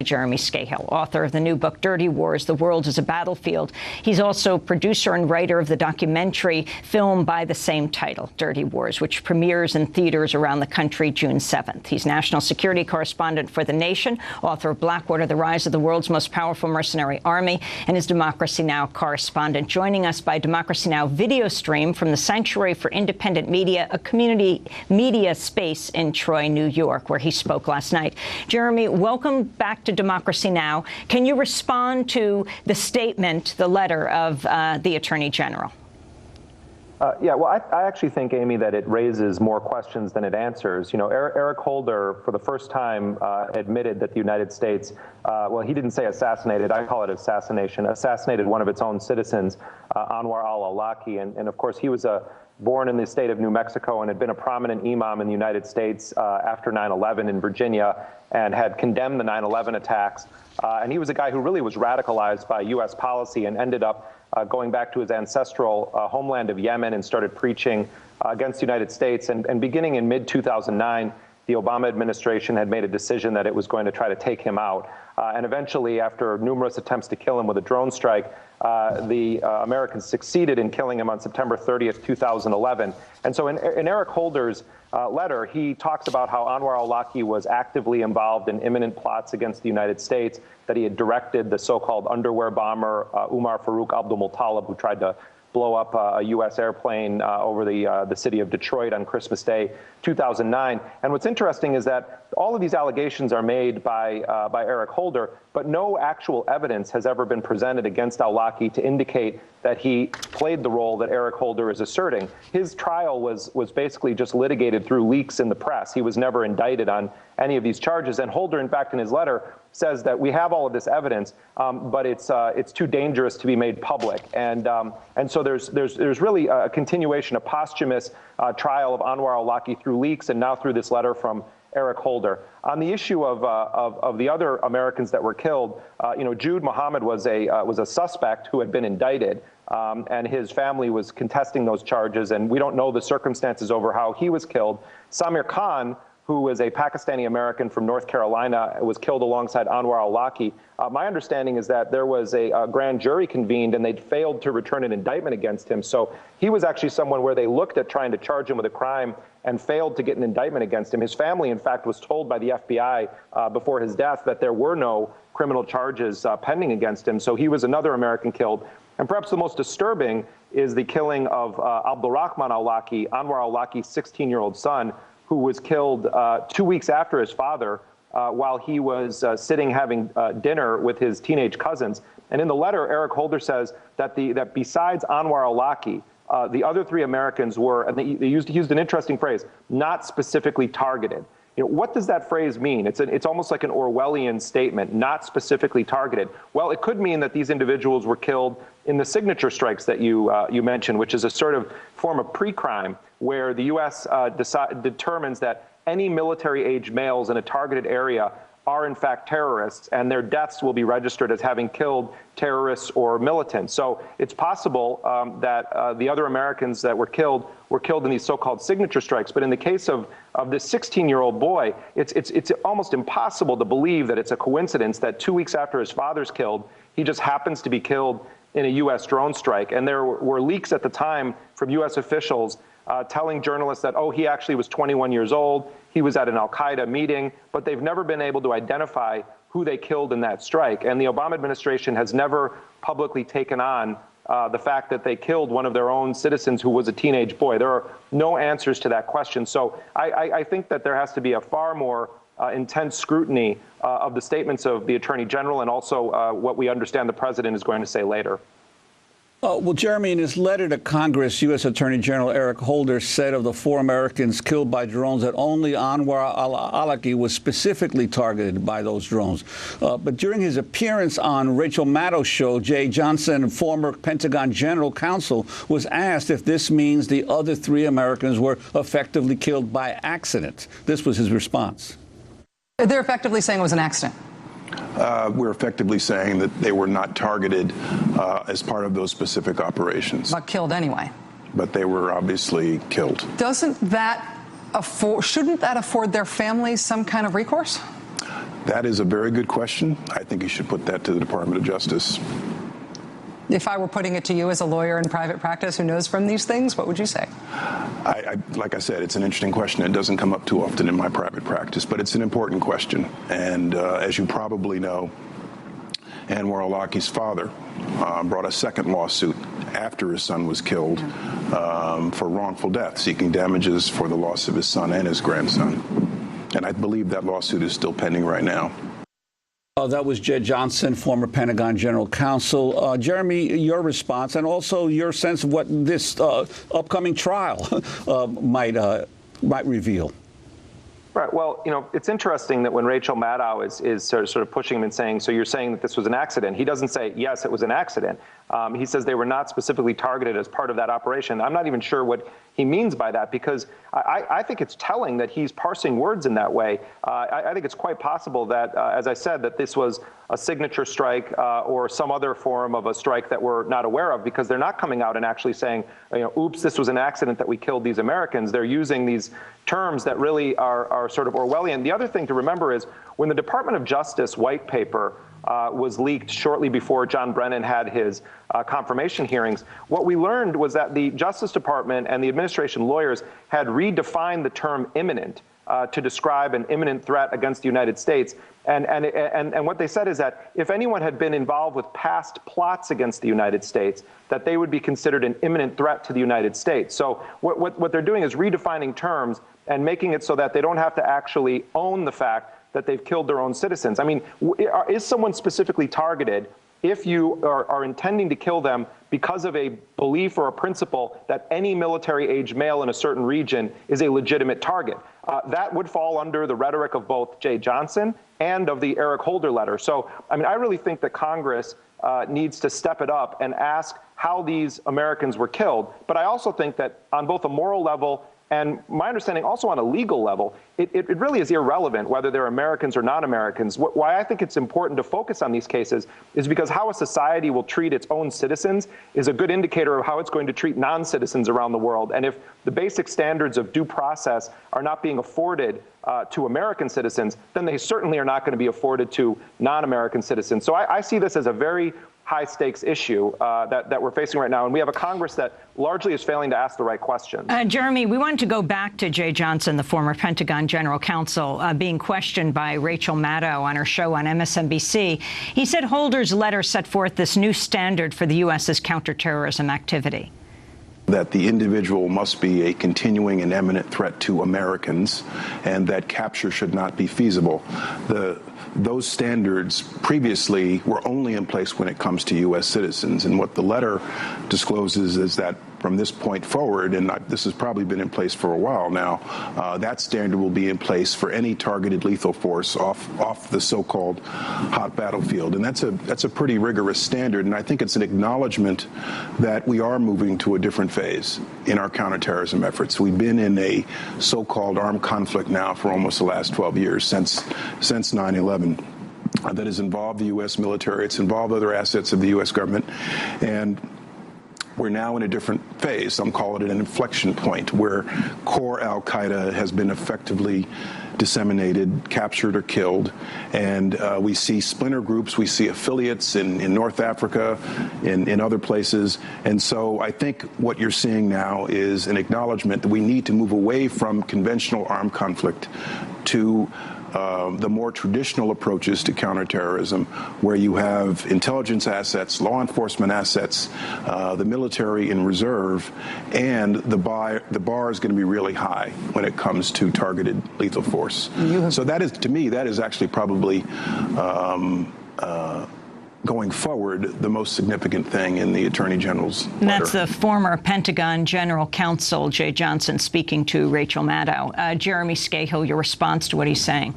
Jeremy Scahill, author of the new book, Dirty Wars, The World as a Battlefield. He's also producer and writer of the documentary film by the same title, Dirty Wars, which premieres in theaters around the country June 7th. He's national security correspondent for The Nation, author of Blackwater, The Rise of the World's Most Powerful Mercenary Army, and is Democracy Now! Correspondent. Joining us by Democracy Now! Video stream from the Sanctuary for Independent Media, a community media space in Troy, New York, where he spoke last night. Jeremy, welcome back to Democracy Now! Can you respond to the statement, the letter of the Attorney General? Yeah, well, I actually think, Amy, that it raises more questions than it answers. You know, Eric Holder, for the first time, admitted that the United States, well, he didn't say assassinated, I call it assassination, assassinated one of its own citizens, Anwar al-Awlaki. And of course, he was born in the state of New Mexico and had been a prominent imam in the United States after 9/11 in Virginia, and had condemned the 9/11 attacks. And he was a guy who really was radicalized by U.S. policy and ended up going back to his ancestral homeland of Yemen and started preaching against the United States. And beginning in mid-2009, the Obama administration had made a decision that it was going to try to take him out. And eventually, after numerous attempts to kill him with a drone strike, the Americans succeeded in killing him on September 30th, 2011. And so in Eric Holder's letter, he talks about how Anwar al-Awlaki was actively involved in imminent plots against the United States, that he had directed the so-called underwear bomber, Umar Farouk Abdul-Muttalib, who tried to blow up a U.S. airplane over the city of Detroit on Christmas Day, 2009. And what's interesting is that all of these allegations are made by Eric Holder, but no actual evidence has ever been presented against al-Awlaki to indicate that he played the role that Eric Holder is asserting. His trial was basically just litigated through leaks in the press. He was never indicted on any of these charges. And Holder, in fact, in his letter, says that we have all of this evidence, but it's too dangerous to be made public. And so there's really a continuation, a posthumous trial of Anwar al-Awlaki through leaks and now through this letter from Eric Holder. On the issue of the other Americans that were killed, you know, Jude Mohammad was a suspect who had been indicted, and his family was contesting those charges, and we don't know the circumstances over how he was killed. Samir Khan, who was a Pakistani American from North Carolina, was killed alongside Anwar al-Awlaki. My understanding is that there was a grand jury convened and they'd failed to return an indictment against him. So he was actually someone where they looked at trying to charge him with a crime and failed to get an indictment against him. His family, in fact, was told by the FBI before his death that there were no criminal charges pending against him. So he was another American killed. And perhaps the most disturbing is the killing of Abdulrahman al-Awlaki, Anwar al-Awlaki's 16-year-old son, who was killed 2 weeks after his father while he was sitting having dinner with his teenage cousins. And in the letter, Eric Holder says that besides Anwar al-Awlaki, the other three Americans were, and he used an interesting phrase, not specifically targeted. You know, what does that phrase mean? It's almost like an Orwellian statement, not specifically targeted. Well, it could mean that these individuals were killed in the signature strikes that you mentioned, which is a sort of form of pre-crime where the U.S. determines that any military-age males in a targeted area are in fact terrorists, and their deaths will be registered as having killed terrorists or militants. So it's possible that the other Americans that were killed in these so-called signature strikes. But in the case of this 16-year-old boy, it's almost impossible to believe that it's a coincidence that 2 weeks after his father's killed, he just happens to be killed in a U.S. drone strike. And there were leaks at the time from U.S. officials telling journalists that, oh, he actually was 21 years old, he was at an al-Qaeda meeting, but they've never been able to identify who they killed in that strike. And the Obama administration has never publicly taken on the fact that they killed one of their own citizens who was a teenage boy. There are no answers to that question. So I think that there has to be a far more intense scrutiny of the statements of the Attorney General and also what we understand the President is going to say later. Well, Jeremy, in his letter to Congress, U.S. Attorney General Eric Holder said of the 4 Americans killed by drones that only Anwar al-Awlaki was specifically targeted by those drones. But during his appearance on Rachel Maddow's show, Jay Johnson, former Pentagon General Counsel, was asked if this means the other 3 Americans were effectively killed by accident. This was his response. They're effectively saying it was an accident. We're effectively saying that they were not targeted as part of those specific operations. But killed anyway. But they were obviously killed. Shouldn't that afford their families some kind of recourse? That is a very good question. I think you should put that to the Department of Justice. If I were putting it to you as a lawyer in private practice who knows from these things, what would you say? Like I said, it's an interesting question. It doesn't come up too often in my private practice, but it's an important question. And as you probably know, Anwar al-Awlaki's father brought a second lawsuit after his son was killed for wrongful death, seeking damages for the loss of his son and his grandson. And I believe that lawsuit is still pending right now. That was Jed Johnson, former Pentagon General Counsel. Jeremy, your response and also your sense of what this upcoming trial might reveal. Right. Well, it's interesting that when Rachel Maddow is sort of pushing him and saying, so you're saying that this was an accident, he doesn't say, yes, it was an accident. He says they were not specifically targeted as part of that operation. I'm not even sure what he means by that, because I think it's telling that he's parsing words in that way. I think it's quite possible that, as I said, that this was a signature strike or some other form of a strike that we're not aware of, because they're not coming out and actually saying, oops, this was an accident that we killed these Americans. They're using these terms that really are sort of Orwellian. The other thing to remember is when the Department of Justice white paper was leaked shortly before John Brennan had his confirmation hearings, what we learned was that the Justice Department and the administration lawyers had redefined the term imminent to describe an imminent threat against the United States. And what they said is that if anyone had been involved with past plots against the United States, that they would be considered an imminent threat to the United States. So what they're doing is redefining terms and making it so that they don't have to actually own the fact that they've killed their own citizens. I mean, is someone specifically targeted if you are intending to kill them because of a belief or a principle that any military-age male in a certain region is a legitimate target? That would fall under the rhetoric of both Jay Johnson and of the Eric Holder letter. So, I mean, I really think that Congress needs to step it up and ask how these Americans were killed. But I also think that on both a moral level and my understanding also on a legal level, it really is irrelevant whether they're Americans or non-Americans. Why I think it's important to focus on these cases is because how a society will treat its own citizens is a good indicator of how it's going to treat non-citizens around the world. And if the basic standards of due process are not being afforded to American citizens, then they certainly are not going to be afforded to non-American citizens. So I see this as a very high-stakes issue that we're facing right now. And we have a Congress that largely is failing to ask the right questions. Jeremy, we wanted to go back to Jay Johnson, the former Pentagon General Counsel, being questioned by Rachel Maddow on her show on MSNBC. He said Holder's letter set forth this new standard for the U.S.'s counterterrorism activity. That the individual must be a continuing and imminent threat to Americans, and that capture should not be feasible. Those standards previously were only in place when it comes to U.S. citizens. And what the letter discloses is that from this point forward, and this has probably been in place for a while now, that standard will be in place for any targeted lethal force off the so-called hot battlefield. And that's a pretty rigorous standard. And I think it's an acknowledgement that we are moving to a different phase in our counterterrorism efforts. We've been in a so-called armed conflict now for almost the last 12 years, since 9/11. That has involved the U.S. military. It's involved other assets of the U.S. government. And we're now in a different phase. Some call it an inflection point, where core al-Qaeda has been effectively disseminated, captured, or killed. And we see splinter groups, we see affiliates in North Africa, in other places. And so I think what you're seeing now is an acknowledgement that we need to move away from conventional armed conflict to the more traditional approaches to counterterrorism, where you have intelligence assets, law enforcement assets, the military in reserve, and the bar is going to be really high when it comes to targeted lethal force. So that is, to me, that is actually probably going forward, the most significant thing in the Attorney General's letter. And that's the former Pentagon General Counsel, Jay Johnson, speaking to Rachel Maddow. Jeremy Scahill, your response to what he's saying.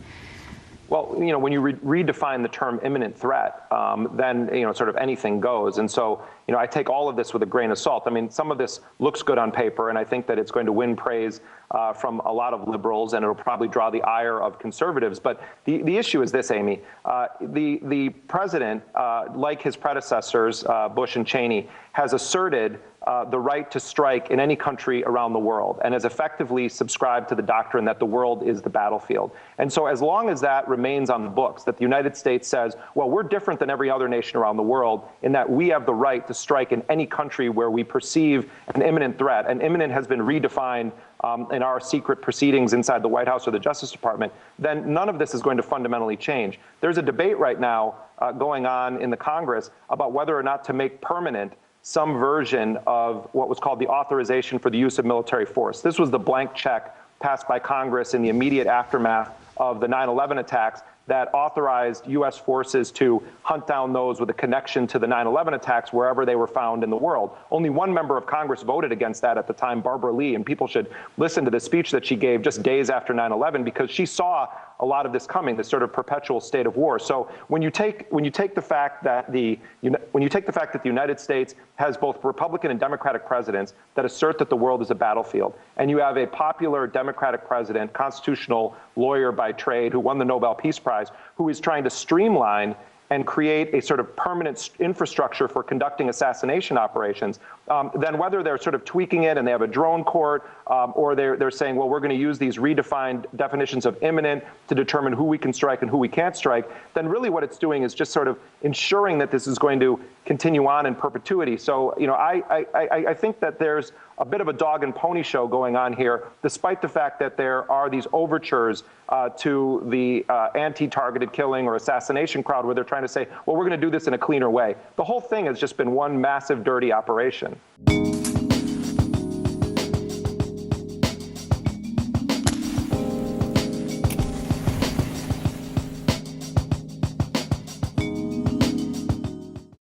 Well, when you redefine the term imminent threat, then, sort of anything goes. And so, I take all of this with a grain of salt. I mean, some of this looks good on paper, and I think that it's going to win praise from a lot of liberals, and it'll probably draw the ire of conservatives. But the issue is this, Amy. The president, like his predecessors, Bush and Cheney, has asserted the right to strike in any country around the world, and has effectively subscribed to the doctrine that the world is the battlefield. And so as long as that remains on the books, that the United States says, well, we're different than every other nation around the world in that we have the right to strike in any country where we perceive an imminent threat, and imminent has been redefined in our secret proceedings inside the White House or the Justice Department, then none of this is going to fundamentally change. There's a debate right now going on in the Congress about whether or not to make permanent some version of what was called the authorization for the use of military force. This was the blank check passed by Congress in the immediate aftermath of the 9/11 attacks that authorized U.S. forces to hunt down those with a connection to the 9/11 attacks wherever they were found in the world. Only one member of Congress voted against that at the time, Barbara Lee, and people should listen to the speech that she gave just days after 9/11 because she saw a lot of this coming, this sort of perpetual state of war. So when you take the fact that the United States has both Republican and Democratic presidents that assert that the world is a battlefield, and you have a popular Democratic president, constitutional lawyer by trade, who won the Nobel Peace Prize, who is trying to streamline and create a sort of permanent infrastructure for conducting assassination operations, then whether they're sort of tweaking it and they have a drone court, or they're saying, well, we're going to use these redefined definitions of imminent to determine who we can strike and who we can't strike, then really what it's doing is just sort of ensuring that this is going to continue on in perpetuity. So, you know, I think that there's a bit of a dog and pony show going on here, despite the fact that there are these overtures to the anti-targeted killing or assassination crowd where they're trying to say, well, we're going to do this in a cleaner way. The whole thing has just been one massive dirty operation.